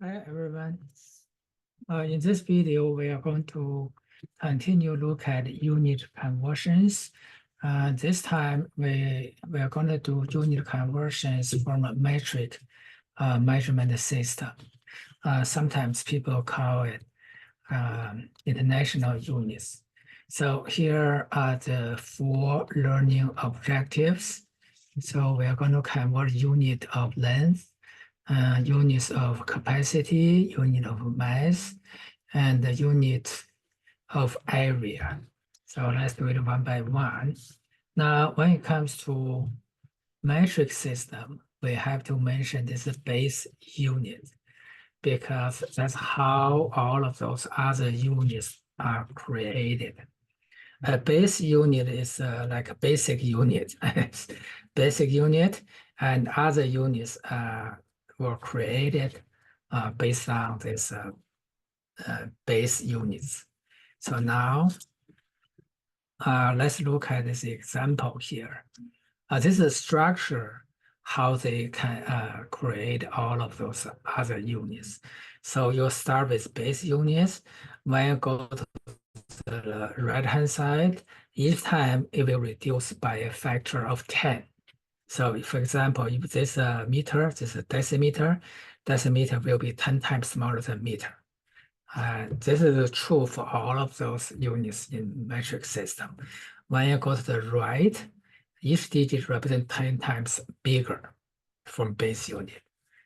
Hi everyone. In this video, we are going to continue look at unit conversions. This time we are going to do unit conversions from a metric measurement system. Sometimes people call it international units. So here are the 4 learning objectives. So we are going to convert unit of length, units of capacity, unit of mass, and the unit of area. So let's do it one by one. Now, when it comes to metric system, we have to mention this base unit because that's how all of those other units are created. A base unit is like a basic unit, basic unit, and other units were created based on this base units. So now let's look at this example here. This is a structure, how they can create all of those other units. So you start with base units. When you go to the right-hand side, each time it will reduce by a factor of 10. So for example, if this meter, this is a decimeter, decimeter will be 10 times smaller than meter. This is true for all of those units in metric system. When you go to the right, each digit represents 10 times bigger from base unit.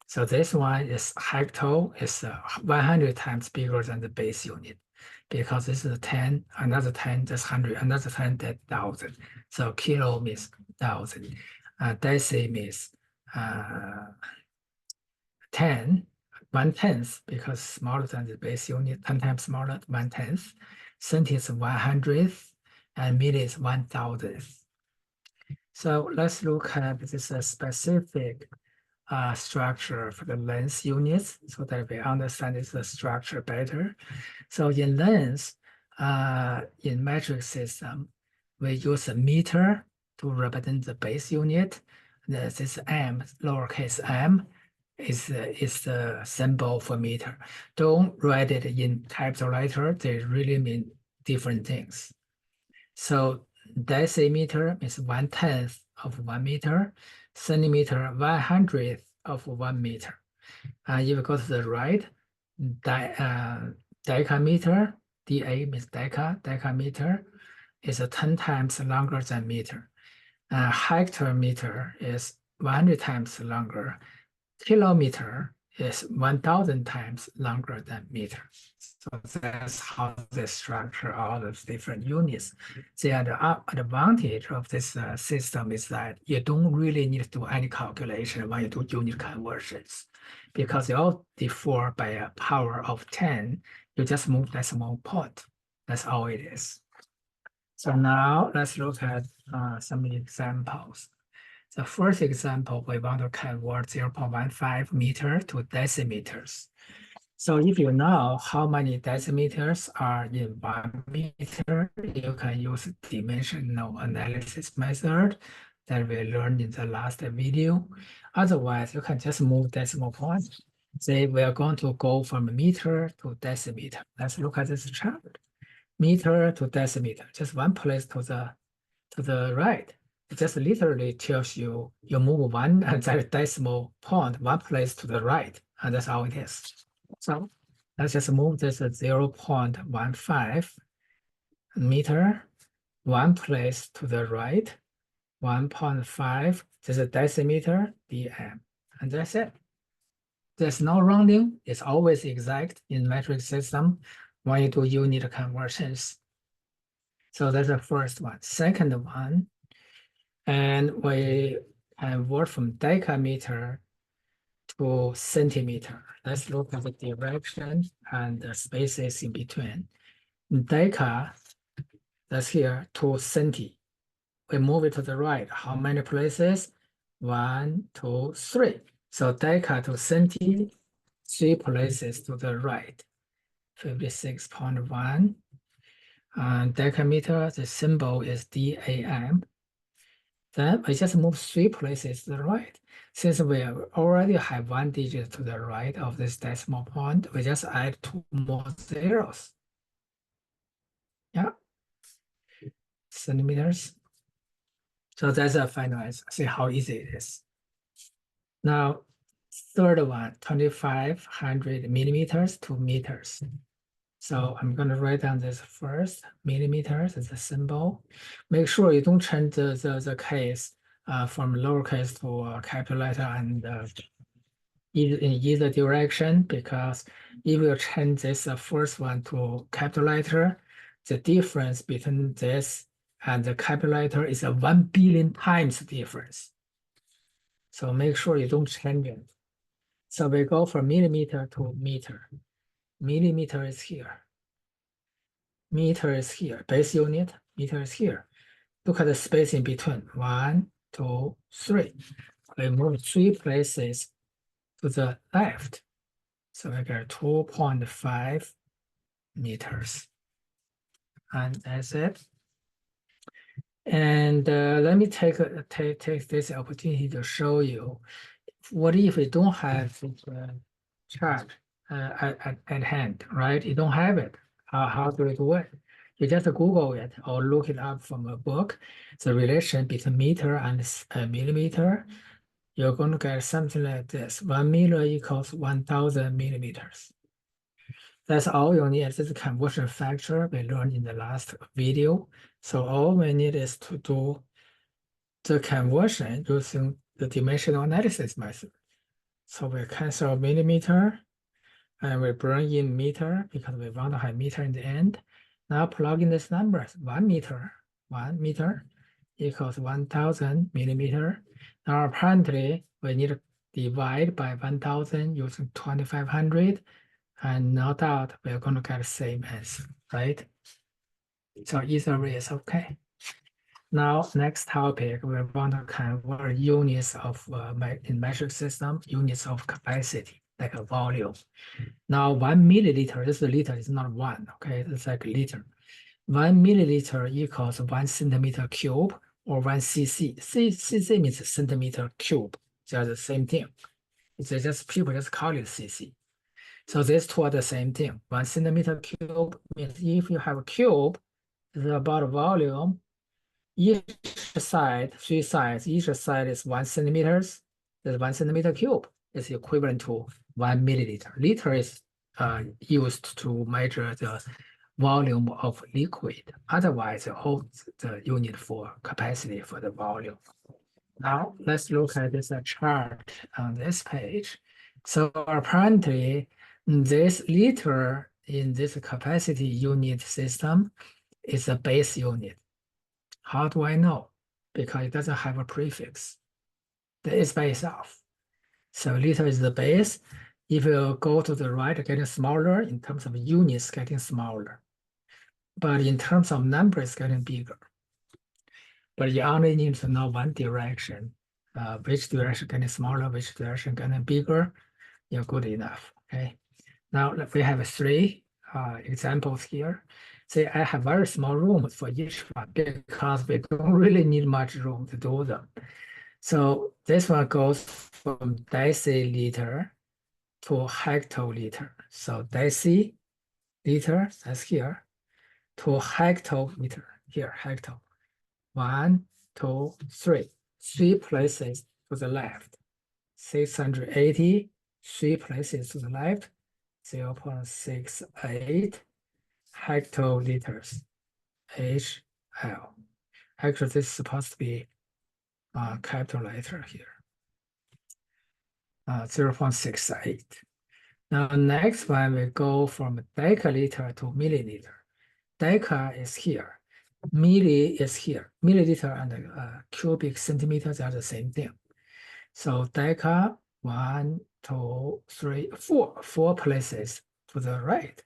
So this one is hecto, is 100 times bigger than the base unit because this is 10, another 10, that's 100, another 10, that's 1,000. So kilo means 1,000. Deci means 10, 1/10, because smaller than the base unit, 10 times smaller, 1/10. Cent is 100th, and milli is 1,000th. So let's look at this specific structure for the length units so that we understand this structure better. So in length, in metric system, we use a meter to represent the base unit. This m, lowercase m, is the symbol for meter. Don't write it in capital letter. They really mean different things. So decimeter means 1/10 of 1 meter, centimeter 100th of 1 meter. If you go to the right, decameter, DA means decameter is 10 times longer than meter. Hectometer is 100 times longer. Kilometer is 1,000 times longer than meter. So that's how they structure all those different units. The advantage of this system is that you don't really need to do any calculation when you do unit conversions because they all differ by a power of 10. You just move decimal point. That's all it is. So now let's look at some examples. The first example, we want to convert 0.15 meter to decimeters. So if you know how many decimeters are in 1 meter, you can use dimensional analysis method that we learned in the last video. Otherwise, you can just move decimal point. Say we are going to go from meter to decimeter. Let's look at this chart. Meter to decimeter, just one place to the right. It just literally tells you move one that decimal point one place to the right, and that's how it is. So let's just move this 0.15 meter, one place to the right, 1.5, this is a decimeter, dm, and that's it. There's no rounding, it's always exact in metric system when you do unit conversions. So that's the first one. Second one, and we convert from decameter to centimeter. Let's look at the direction and the spaces in between. Deca, that's here, to centi. We move it to the right. How many places? 1, 2, 3. So deca to centi, 3 places to the right. 56.1. And decameter, the symbol is DAM. Then we just move 3 places to the right. Since we already have 1 digit to the right of this decimal point, we just add 2 more zeros. Yeah, centimeters. So that's a final answer. See how easy it is. Now, third one, 2,500 millimeters to meters. So I'm going to write down this first. Millimeters is a symbol. Make sure you don't change the case from lowercase to capital letter and in either direction, because if you change this first one to capital letter, the difference between this and the capital letter is a 1 billion times difference. So make sure you don't change it. So we go from millimeter to meter. Millimeter is here. Meter is here. Base unit, meter is here. Look at the space in between. 1, 2, 3. We move 3 places to the left. So we get 2.5 meters. And that's it. And let me take this opportunity to show you what if we don't have the chart at hand, right? You don't have it. How do we do it? You just Google it or look it up from a book, the relation between meter and millimeter. You're going to get something like this. 1 meter equals 1,000 millimeters. That's all you need. This is conversion factor we learned in the last video. So all we need is to do the conversion using the dimensional analysis method. So we cancel millimeter and we bring in meter because we want to have meter in the end. Now plug in these numbers. 1 meter equals 1,000 millimeter. Now apparently we need to divide by 1,000 using 2,500. And no doubt we're going to get the same answer, right? So either way is okay. Now, next topic, we want to convert units of in metric system, units of capacity, like a volume. Now, 1 milliliter, this liter is not 1, okay? It's like a liter. 1 milliliter equals 1 centimeter cube or 1 cc. cc means centimeter cube. They're the same thing. It's just people just call it cc. So these two are the same thing. 1 centimeter cube means if you have a cube, it's about volume. Each side, 3 sides, each side is 1 centimeters. That's 1 centimeter cube. It's equivalent to 1 milliliter. Liter is used to measure the volume of liquid. Otherwise, it holds the unit for capacity for the volume. Now, let's look at this chart on this page. So apparently, this liter in this capacity unit system is a base unit. How do I know? Because it doesn't have a prefix. That is by itself. So liter is the base. If you go to the right, getting smaller in terms of units, getting smaller. But in terms of numbers, getting bigger. But you only need to know one direction. Which direction getting smaller, which direction getting bigger, you're good enough. Okay. Now we have 3 examples here. Say I have very small rooms for each one because we don't really need much room to do them. So this one goes from deciliter to hectoliter. So deciliter, that's here, to hectoliter, here, hecto. 1, 2, 3. 3 places to the left. 680, 3 places to the left. 0.68 hectoliters, HL. Actually, this is supposed to be capital letter here, 0.68. Now, next one, we go from deciliter to milliliter. Deca is here, milli is here. Milliliter and cubic centimeters are the same thing. So deca, 1, 2, 3, 4, 4 places to the right.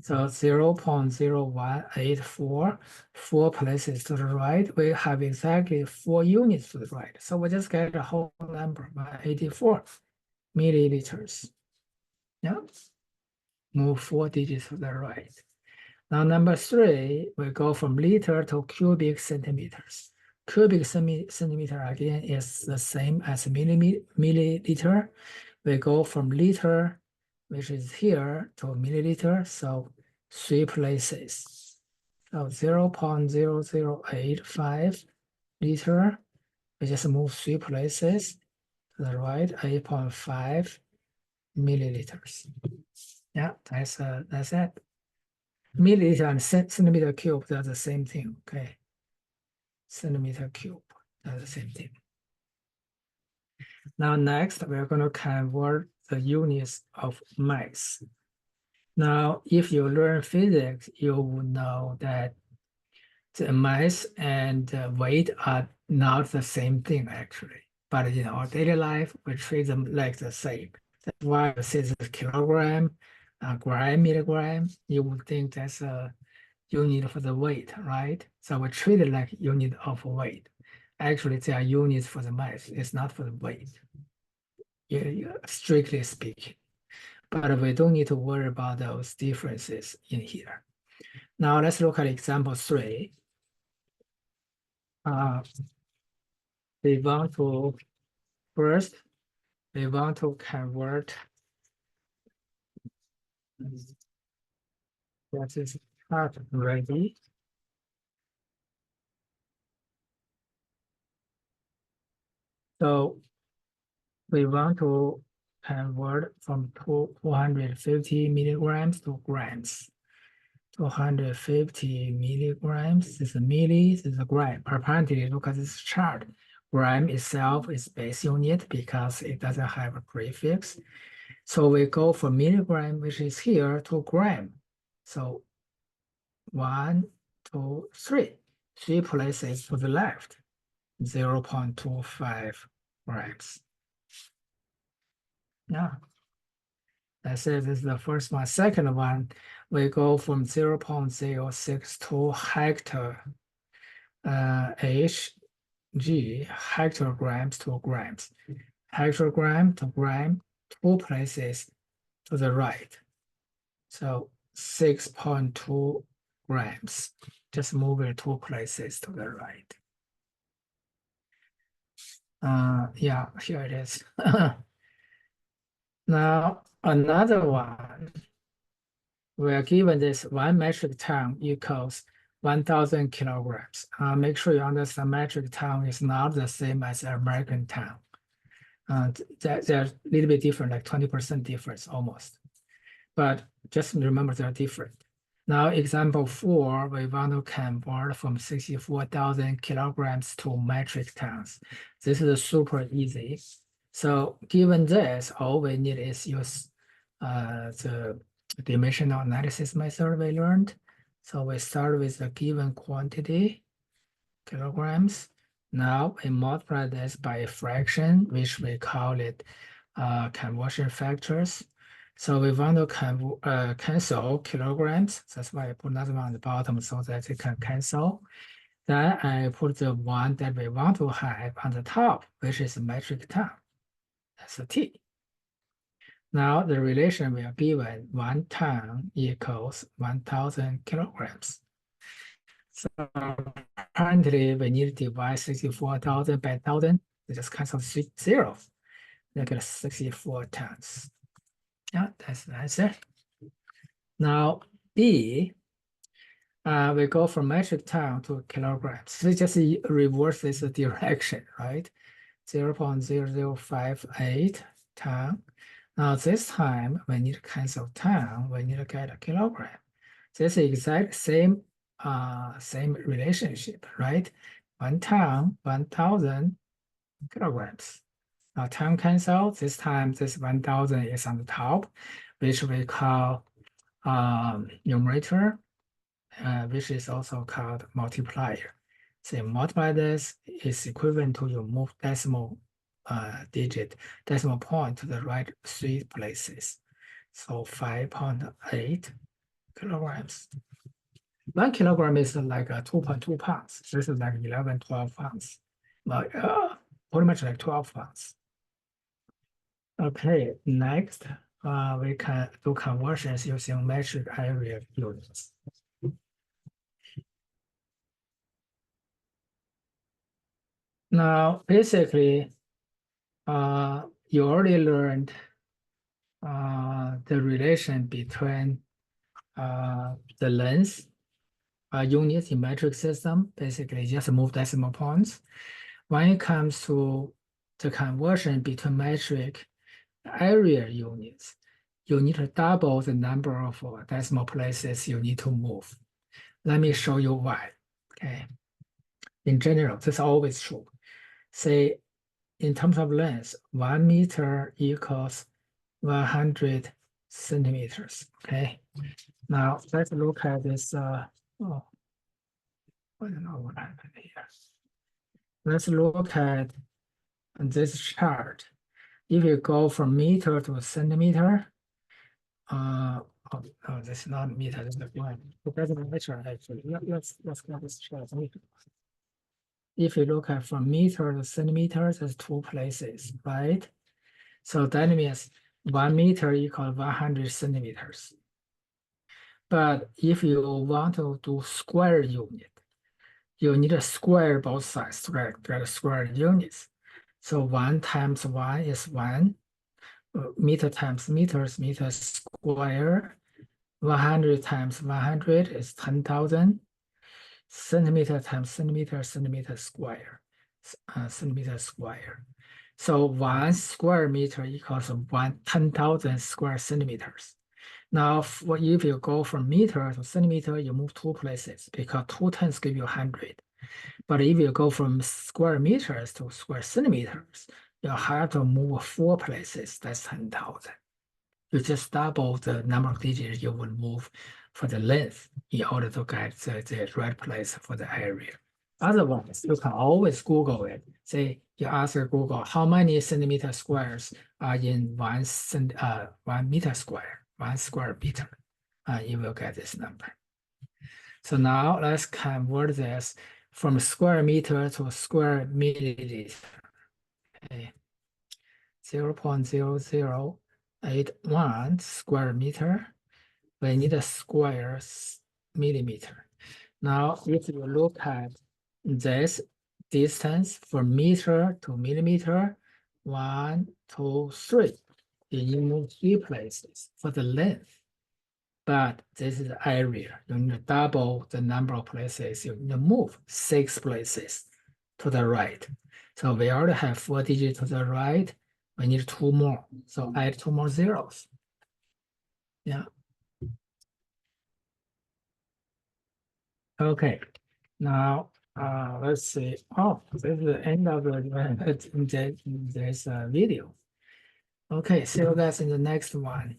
So 0.0184, 4 places to the right. We have exactly 4 units to the right. So we just get a whole number, 184 milliliters. Yeah, move 4 digits to the right. Now number 3, we go from liter to cubic centimeters. Cubic centimeter again is the same as milliliter. We go from liter, which is here, to milliliter, so 3 places. So 0.0085 liter, we just move 3 places to the right, 8.5 milliliters. Yeah, that's it. Milliliter and centimeter cube, they're the same thing, okay? Centimeter cube, they're the same thing. Now next, we're going to convert the units of mass. Now, if you learn physics, you will know that the mass and weight are not the same thing actually. But in our daily life, we treat them like the same. That's why you see the kilogram, gram, milligram, you would think that's a unit for the weight, right? So we treat it like unit of weight. Actually, they are units for the mass. It's not for the weight, strictly speaking. But we don't need to worry about those differences in here. Now let's look at example 3. We want to first, we want to convert that is chart ready. So we want to convert from 250 milligrams to grams. 250 milligrams, this is a milli, this is a gram. Apparently, look at this chart. Gram itself is base unit because it doesn't have a prefix. So we go from milligram, which is here, to gram. So 1, 2, 3. 3 places to the left, 0.25 grams. Yeah. That's it. This is the first one. Second one, we go from 0.062 hectare Hg, hectograms to grams. Hectogram to gram, 2 places to the right. So 6.2 grams. Just move it 2 places to the right. Yeah, here it is. Now, another one, we are given this 1 metric ton equals 1,000 kilograms. Make sure you understand metric ton is not the same as American ton. They're a little bit different, like 20% difference almost. But just remember they're different. Now, example 4, we want to convert from 64,000 kilograms to metric tons. This is super easy. So given this, all we need is use the dimensional analysis method we learned. So we start with the given quantity, kilograms. Now we multiply this by a fraction, which we call it conversion factors. So we want to cancel kilograms. That's why I put another one on the bottom so that it can cancel. Then I put the one that we want to have on the top, which is metric ton. That's a T. Now the relation we are given 1 ton equals 1,000 kilograms. So currently we need to divide 64,000 by 1,000. We just cancel 0. Look at 64 tons. Yeah, that's the answer. Now B, we go from metric ton to kilograms. So just reverse this direction, right? 0.0058 ton. Now this time we need to cancel ton, we need to get a kilogram. This is exact same relationship, right? 1 ton, 1,000 kilograms. Now ton cancel, this time this 1,000 is on the top, which we call numerator, which is also called multiplier. So you multiply this is equivalent to you move decimal decimal point to the right 3 places. So 5.8 kilograms. 1 kilogram is like 2.2 pounds. This is like 11, 12 pounds. Like pretty much like 12 pounds. Okay, next, we can do conversions using metric area units. Now, basically, you already learned the relation between the length units in metric system. Basically, just move decimal points. When it comes to the conversion between metric area units, you need to double the number of decimal places you need to move. Let me show you why. Okay. In general, this is always true. Say, in terms of length, 1 meter equals 100 centimeters. Okay. Now let's look at this. Oh, I don't know what happened here. Let's look at this chart. If you go from meter to centimeter, this is not meter, this is one. It doesn't matter actually. Let's get this chart. If you look at from meter to centimeters, there's two places, right? So that means 1 meter equals 100 centimeters. But if you want to do square unit, you need to square both sides to get square units. So 1 times 1 is 1. Meter times meters, meter square. 100 times 100 is 10,000. Centimeter times centimeter, centimeter square. Centimeter square. So 1 square meter equals 10,000 square centimeters. Now, if you go from meter to centimeter, you move two places because 2 tens give you 100. But if you go from square meters to square centimeters, you have to move 4 places. That's 10,000. You just double the number of digits you would move for the length in order to get the right place for the area. Otherwise, you can always Google it. Say you ask Google how many centimeter squares are in 1 meter square, 1 square meter. You will get this number. So now let's convert this from square meter to square milliliter. Okay. 0.0081 square meter. We need a square millimeter. Now, if you look at this distance from meter to millimeter, 1, 2, 3, you move 3 places for the length. But this is the area. You need to double the number of places. You need to move 6 places to the right. So we already have 4 digits to the right. We need 2 more. So add 2 more zeros. Yeah. Okay. Now let's see. Oh, this is the end of this video. Okay, see you guys in the next one.